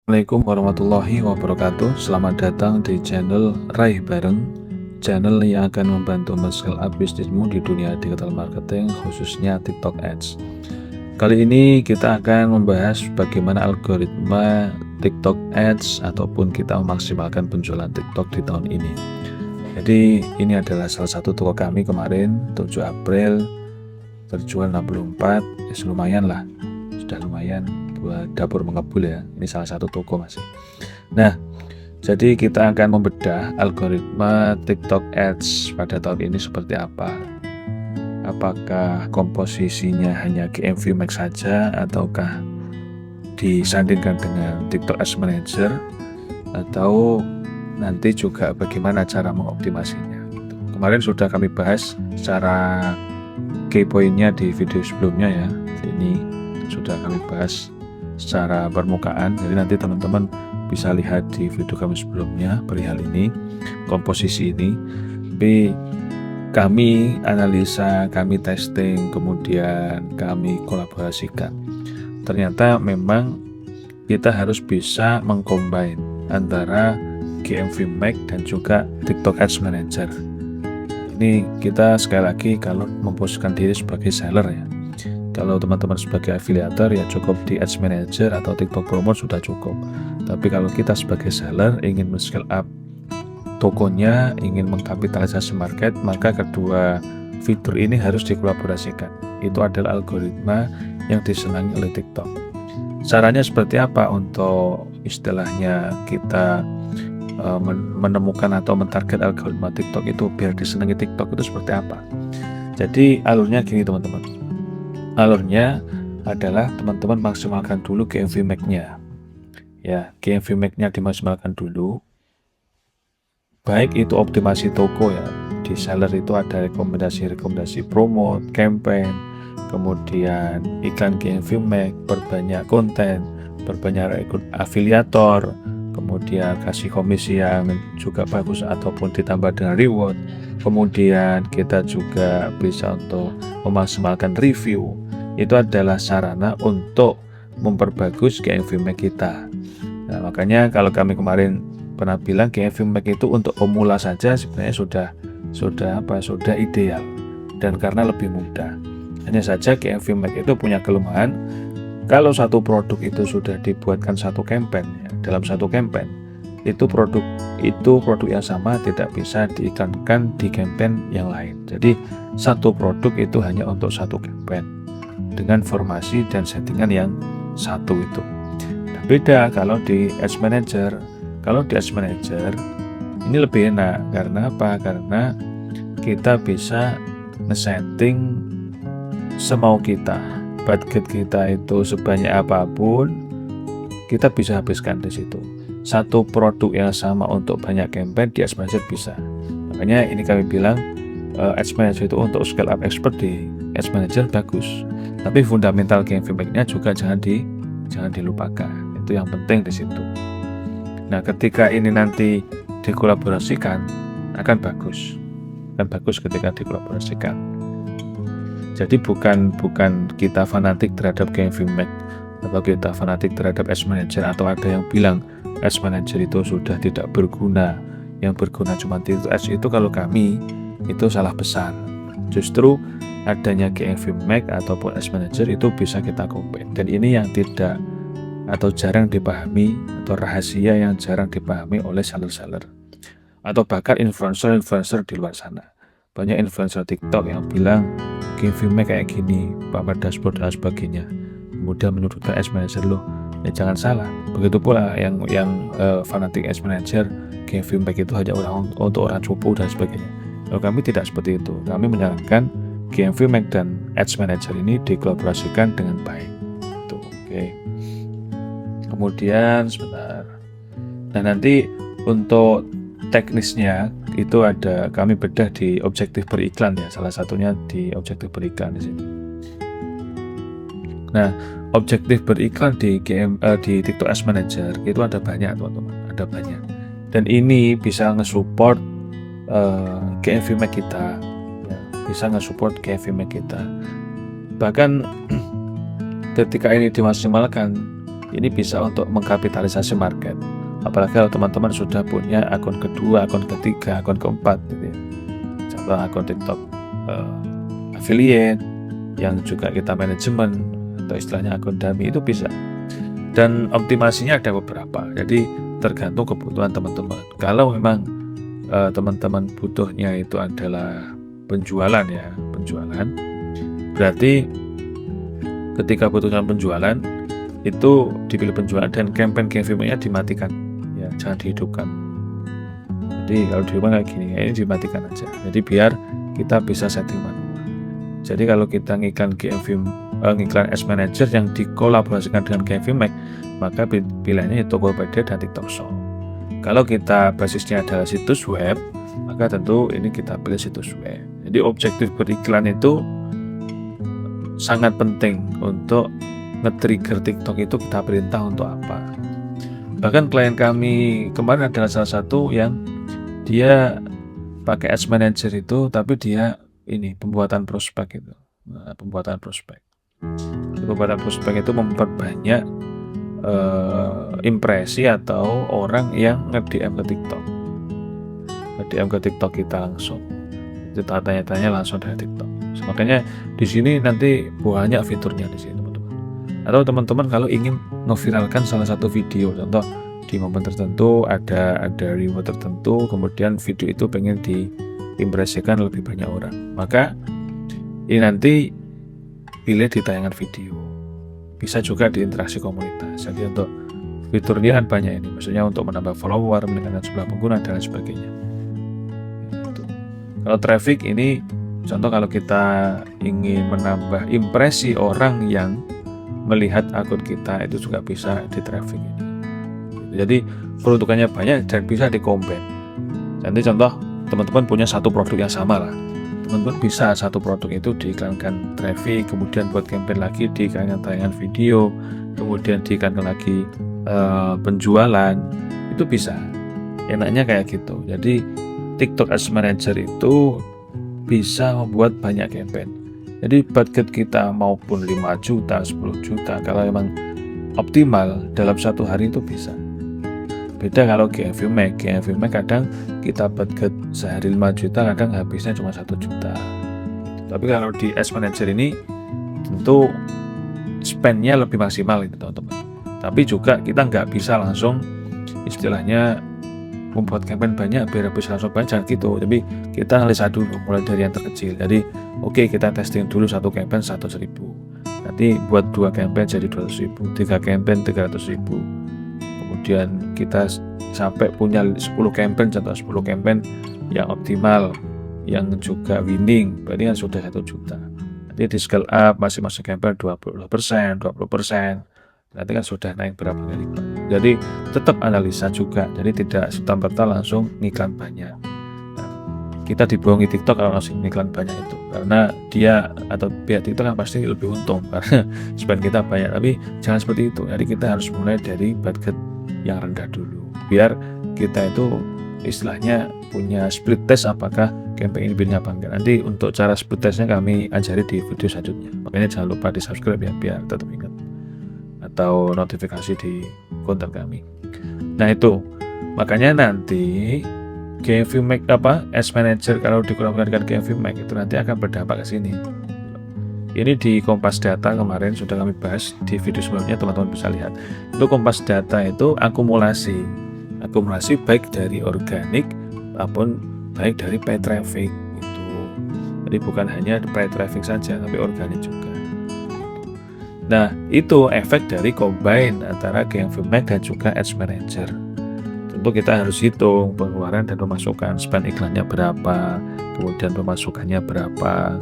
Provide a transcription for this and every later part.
Assalamualaikum warahmatullahi wabarakatuh. Selamat datang di channel Raih Bareng, channel yang akan membantu men-scale up bisnismu di dunia digital marketing, khususnya TikTok Ads. Kali ini kita akan membahas bagaimana algoritma TikTok Ads ataupun kita memaksimalkan penjualan TikTok di tahun ini. Jadi ini adalah salah satu toko kami kemarin 7 April terjual 64, lumayan lah, sudah lumayan buat dapur mengepul ya. Ini salah satu toko masih. Nah, jadi kita akan membedah algoritma TikTok Ads pada tahun ini seperti apa. Apakah komposisinya hanya GMV Max saja ataukah disandingkan dengan TikTok Ads Manager, atau nanti juga bagaimana cara mengoptimasinya. Kemarin sudah kami bahas secara key point-nya di video sebelumnya ya. Ini sudah kami bahas secara permukaan, jadi nanti teman-teman bisa lihat di video kami sebelumnya perihal ini, komposisi ini. Tapi kami analisa, kami testing, kemudian kami kolaborasikan. Ternyata memang kita harus bisa mengcombine antara GMV Max dan juga TikTok Ads Manager. Ini kita sekali lagi kalau memposisikan diri sebagai seller ya. Kalau teman-teman sebagai afiliator ya cukup di Ads Manager atau TikTok Promote sudah cukup. Tapi kalau kita sebagai seller ingin men-scale up tokonya, ingin mengkapitalisasi market, maka kedua fitur ini harus dikolaborasikan. Itu adalah algoritma yang disenangi oleh TikTok. Caranya seperti apa untuk istilahnya kita menemukan atau mentarget algoritma TikTok itu biar disenangi TikTok itu seperti apa? Jadi alurnya gini teman-teman. Alurnya adalah teman-teman maksimalkan dulu GMV Max-nya. Ya, GMV Max-nya dimaksimalkan dulu. Baik itu optimasi toko ya. Di seller itu ada rekomendasi promote, campaign, kemudian iklan GMV Max, perbanyak konten, perbanyak rekrut afiliator, kemudian kasih komisi yang juga bagus ataupun ditambah dengan reward. Kemudian kita juga bisa untuk memaksimalkan review. Itu adalah sarana untuk memperbagus GMV Max kita. Nah, makanya kalau kami kemarin pernah bilang GMV Max itu untuk pemula saja sebenarnya sudah ideal dan karena lebih mudah. Hanya saja GMV Max itu punya kelemahan. Kalau satu produk itu sudah dibuatkan satu campaign ya, dalam satu campaign itu produk yang sama tidak bisa diiklankan di campaign yang lain. Jadi satu produk itu hanya untuk satu campaign dengan formasi dan settingan yang satu itu. Nah, beda kalau di Ads Manager. Kalau di Ads Manager ini lebih enak karena apa? Karena kita bisa nge-setting semau kita. Budget kita itu sebanyak apapun kita bisa habiskan di situ. Satu produk yang sama untuk banyak campaign di Ads Manager bisa. Makanya ini kami bilang Ads Manager itu untuk scale up expert di Ads Manager bagus. Tapi fundamental GMV Max-nya juga jangan dilupakan. Itu yang penting di situ. Nah, ketika ini nanti dikolaborasikan akan bagus. Akan bagus ketika dikolaborasikan. Jadi bukan kita fanatik terhadap GMV Max atau kita fanatik terhadap Ads Manager, atau ada yang bilang Ads Manager itu sudah tidak berguna, yang berguna cuma TikTok Ads. Itu kalau kami itu salah besar. Justru adanya GMV Max ataupun Ads Manager itu bisa kita combine, dan ini yang tidak atau jarang dipahami, atau rahasia yang jarang dipahami oleh seller-seller atau bahkan influencer di luar sana. Banyak influencer TikTok yang bilang GMV Max kayak gini, pamer dashboard dan sebagainya, kemudian menyudutkan Ads Manager loh. Ya jangan salah, begitu pula yang fanatik Ads Manager, GMV Max itu hanya untuk orang cupu dan sebagainya. Kalau kami tidak seperti itu. Kami menyarankan GMV Max dan Ads Manager ini dikolaborasikan dengan baik. Itu oke. Kemudian sebentar. Nah, nanti untuk teknisnya itu ada kami bedah di objektif beriklan ya, salah satunya di objektif beriklan di sini. Nah, objektif beriklan di TikTok Ads Manager itu ada banyak teman-teman, ada banyak. Dan ini bisa nge-support GMV Max kita, ya, bisa nge-support GMV Max kita. Bahkan ketika ini dimaksimalkan, Ini bisa untuk mengkapitalisasi market. Apalagi kalau teman-teman sudah punya akun kedua, akun ketiga, akun keempat gitu ya. Contoh akun TikTok affiliate yang juga kita manajemen atau istilahnya akun dummy itu bisa. Dan optimasinya ada beberapa. Jadi tergantung kebutuhan teman-teman. Kalau memang teman-teman butuhnya itu adalah penjualan, berarti ketika butuhnya penjualan itu dipilih penjualan dan campaign-nya dimatikan ya, jangan dihidupkan. Jadi kalau dihidupkan kayak gini, ini dimatikan aja. Jadi biar kita bisa setting manual. Jadi kalau kita ngiklan ngiklan Ads Manager yang dikolaborasikan dengan GMVMax, maka pilihannya Tokopedia dan TikTok Shop. Kalau kita basisnya adalah situs web, maka tentu ini kita pilih situs web. Jadi objektif beriklan itu sangat penting untuk nge-trigger TikTok itu kita perintah untuk apa. Bahkan klien kami kemarin adalah salah satu yang dia pakai Ads Manager itu, tapi dia ini pembuatan prospek itu. Pembuatan prospek itu memperbanyak impresi atau orang yang nge-DM ke TikTok kita langsung. Itu tanya-tanya langsung dari TikTok. Makanya di sini nanti banyak fiturnya di sini teman-teman. Atau teman-teman kalau ingin ngeviralkan salah satu video, contoh di momen tertentu ada reward tertentu, kemudian video itu pengen diimpresikan lebih banyak orang, maka ini nanti pilih di tayangan video. Bisa juga di interaksi komunitas. Jadi untuk fiturnya kan banyak ini, maksudnya untuk menambah follower, meningkatkan jumlah pengguna dan lain sebagainya. Kalau traffic ini contoh kalau kita ingin menambah impresi orang yang melihat akun kita, itu juga bisa di traffic ini. Jadi peruntukannya banyak dan bisa di-combine. Nanti contoh teman-teman punya satu produk yang sama lah, teman-teman bisa satu produk itu diiklankan traffic, kemudian buat campaign lagi diiklankan tayangan video, kemudian diiklankan lagi penjualan, itu bisa. Enaknya kayak gitu. Jadi TikTok Ads Manager itu bisa membuat banyak campaign. Jadi budget kita maupun 5 juta, 10 juta, kalau memang optimal dalam satu hari itu bisa. Beda kalau GMVMax kadang kita budget sehari 5 juta, kadang habisnya cuma 1 juta. Tapi kalau di Ads Manager ini tentu spendnya lebih maksimal gitu teman-teman. Tapi juga kita nggak bisa langsung istilahnya membuat campaign banyak biar habis langsung banyak, jangan gitu. Tapi kita analisa dulu mulai dari yang terkecil. Jadi oke, kita testing dulu satu campaign 100.000. Nanti buat 2 campaign jadi 200.000, 3 campaign 300.000. Kemudian kita sampai punya 10 campaign, contoh 10 campaign yang optimal, yang juga winning, berarti kan sudah 1 juta. Nanti di scale up masing-masing campaign 20%, nanti kan sudah naik berapa kali lipat. Jadi tetap analisa juga, jadi tidak serta-merta langsung ngiklan banyak. Nah, kita dibohongi TikTok kalau langsung ngiklan banyak itu, karena dia atau pihak TikTok kan pasti lebih untung karena spend kita banyak. Tapi jangan seperti itu. Jadi kita harus mulai dari budget yang rendah dulu, biar kita itu istilahnya punya split test apakah campaign ini pilihnya apa enggak. Nanti untuk cara split testnya kami ajari di video selanjutnya, makanya jangan lupa di subscribe ya biar tetap ingat, atau notifikasi di konten kami. Nah itu makanya nanti GMVMax Ads Manager kalau dikolaborasikan dengan GMVMax itu nanti akan berdampak ke sini. Ini di Kompas Data kemarin sudah kami bahas di video sebelumnya, teman-teman bisa lihat. Itu Kompas Data itu akumulasi baik dari organik maupun baik dari paid traffic itu. Jadi bukan hanya paid traffic saja, tapi organik juga. Nah, itu efek dari combine antara GMVMax dan juga Ads Manager. Tentu kita harus hitung pengeluaran dan pemasukan, spend iklannya berapa, kemudian pemasukannya berapa,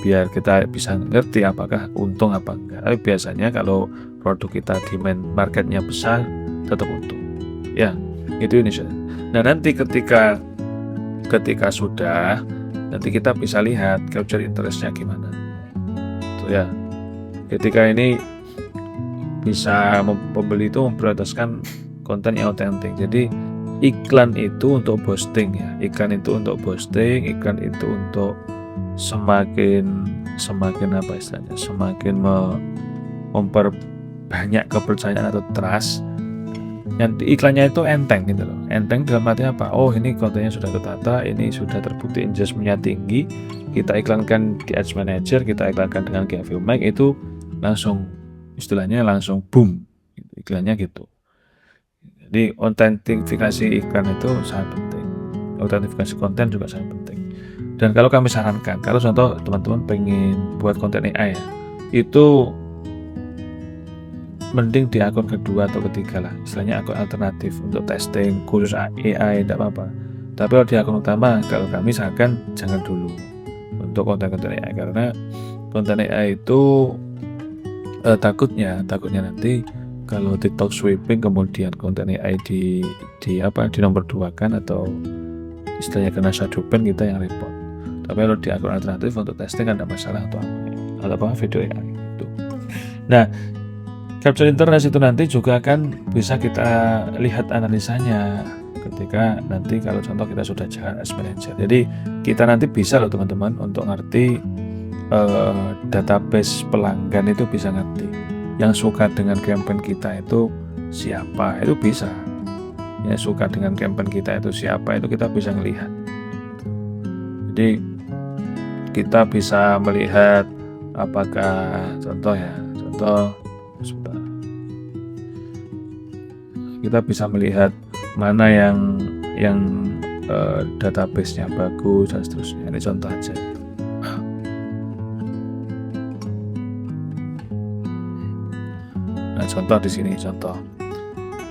biar kita bisa ngerti apakah untung apa enggak. Tapi biasanya kalau produk kita demand marketnya besar, tetap untung. Ya, itu ini. Nah, nanti ketika sudah, nanti kita bisa lihat capture interestnya gimana. Tuh ya. Ketika ini bisa pembeli itu memprioritaskan konten yang otentik. Jadi iklan itu untuk boosting ya. Iklan itu untuk semakin apa istilahnya? Semakin banyak kepercayaan atau trust, yang iklannya itu enteng gitu loh. Enteng dalam arti apa? Oh, ini kontennya sudah tertata, ini sudah terbukti engagementnya tinggi, kita iklankan di Ads Manager, kita iklankan dengan GFV Max, itu langsung istilahnya langsung boom iklannya gitu. Jadi autentifikasi iklan itu sangat penting, autentifikasi konten juga sangat penting. Dan kalau kami sarankan, kalau contoh teman-teman pengen buat konten AI ya, itu mending di akun kedua atau ketiga lah, istilahnya akun alternatif untuk testing khusus AI, tidak apa-apa. Tapi kalau di akun utama, kalau kami sarankan jangan dulu untuk konten-konten AI, karena konten AI itu takutnya nanti kalau TikTok sweeping kemudian konten AI di nomor 2 kan, atau istilahnya kena shadow ban, kita yang repot. Tapi kalau di akun alternatif untuk testing ada masalah atau apa video AI itu. Nah, capture interest itu nanti juga akan bisa kita lihat analisanya ketika nanti kalau contoh kita sudah jalan Ads Manager. Jadi kita nanti bisa loh teman-teman untuk ngerti database pelanggan, itu bisa ngerti yang suka dengan campaign kita itu siapa, itu bisa. Yang suka dengan campaign kita itu siapa, itu kita bisa melihat. Jadi kita bisa melihat apakah contoh kita bisa melihat mana yang database-nya bagus dan seterusnya. Ini contoh aja. Nah, contoh di sini, contoh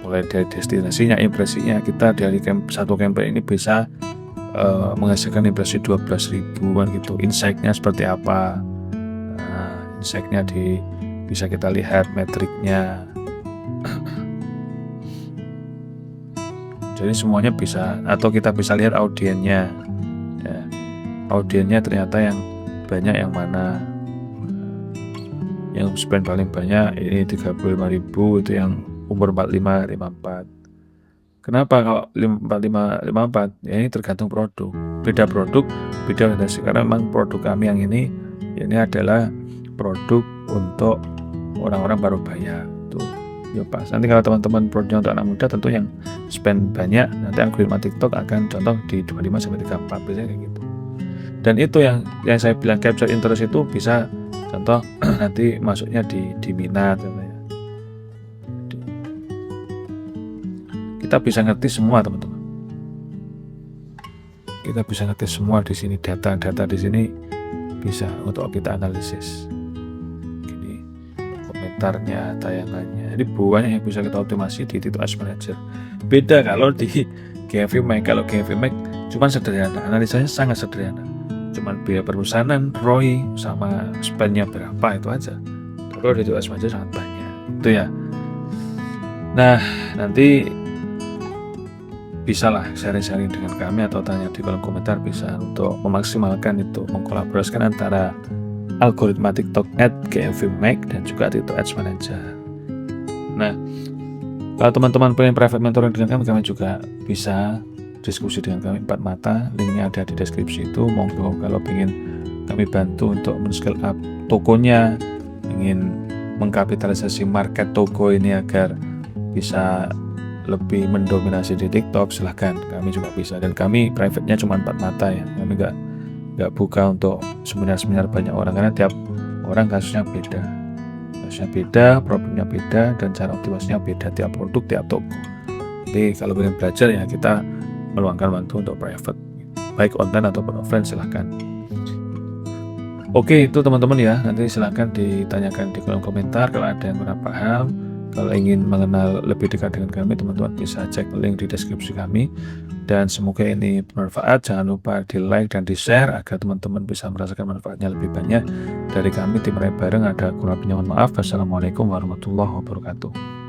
mulai dari destinasinya, impresinya, kita dari satu campaign ini bisa menghasilkan impresi 12.000-an gitu. Insight-nya seperti apa? Insight-nya bisa kita lihat metriknya. Jadi semuanya bisa, atau kita bisa lihat audiennya. Ya, audiennya ternyata yang banyak yang mana? Yang spend paling banyak ini 35.000, itu yang umur 45-54. Kenapa kalau 45-54? Ya ini tergantung produk. Beda produk, beda orientasi. Karena memang produk kami yang ini adalah produk untuk orang-orang baru bayar. Tuh, ya pas. Nanti kalau teman-teman produknya untuk anak muda, tentu yang spend banyak, nanti algoritma TikTok akan contoh di 25-34, biasanya kayak gitu. Dan itu yang saya bilang capture interest itu bisa contoh nanti masuknya di minat. Kita bisa ngerti semua teman-teman. Kita bisa ngerti semua di sini, data di sini bisa untuk kita analisis. Gini, komentarnya, tayangannya. Jadi banyak yang bisa kita optimasi di TikTok Ads Manager. Beda kalau di GFV Max. Kalau GFV Max cuma sederhana, analisanya sangat sederhana. Cuman biaya perusahaan, ROI sama spendnya berapa, itu aja. Kalau di TikTok Ads Manager sangat banyak. Itu ya. Nah, nanti bisalah sharing-sharing dengan kami atau tanya di kolom komentar, bisa untuk memaksimalkan itu, mengkolaborasikan antara algoritma TikTok Ads, GFV Max, dan juga TikTok Ads Manager. Nah, kalau teman-teman pengen private mentoring dengan kami juga bisa diskusi dengan kami 4 mata, linknya ada di deskripsi itu. Monggo kalau ingin kami bantu untuk men-scale up tokonya, ingin mengkapitalisasi market toko ini agar bisa lebih mendominasi di TikTok, silahkan, kami juga bisa. Dan kami private-nya cuma 4 mata ya, kami nggak buka untuk seminar banyak orang, karena tiap orang kasusnya beda, problemnya beda, dan cara optimasinya beda tiap produk, tiap toko. Jadi kalau ingin belajar ya kita meluangkan waktu untuk private, baik online ataupun offline, silahkan. Oke, itu teman-teman ya, nanti silahkan ditanyakan di kolom komentar kalau ada yang kurang paham. Kalau ingin mengenal lebih dekat dengan kami, teman-teman bisa cek link di deskripsi kami. Dan semoga ini bermanfaat. Jangan lupa di like dan di share agar teman-teman bisa merasakan manfaatnya lebih banyak. Dari kami tim Rai Bareng ada kurang lebihnya mohon maaf. Wassalamualaikum warahmatullahi wabarakatuh.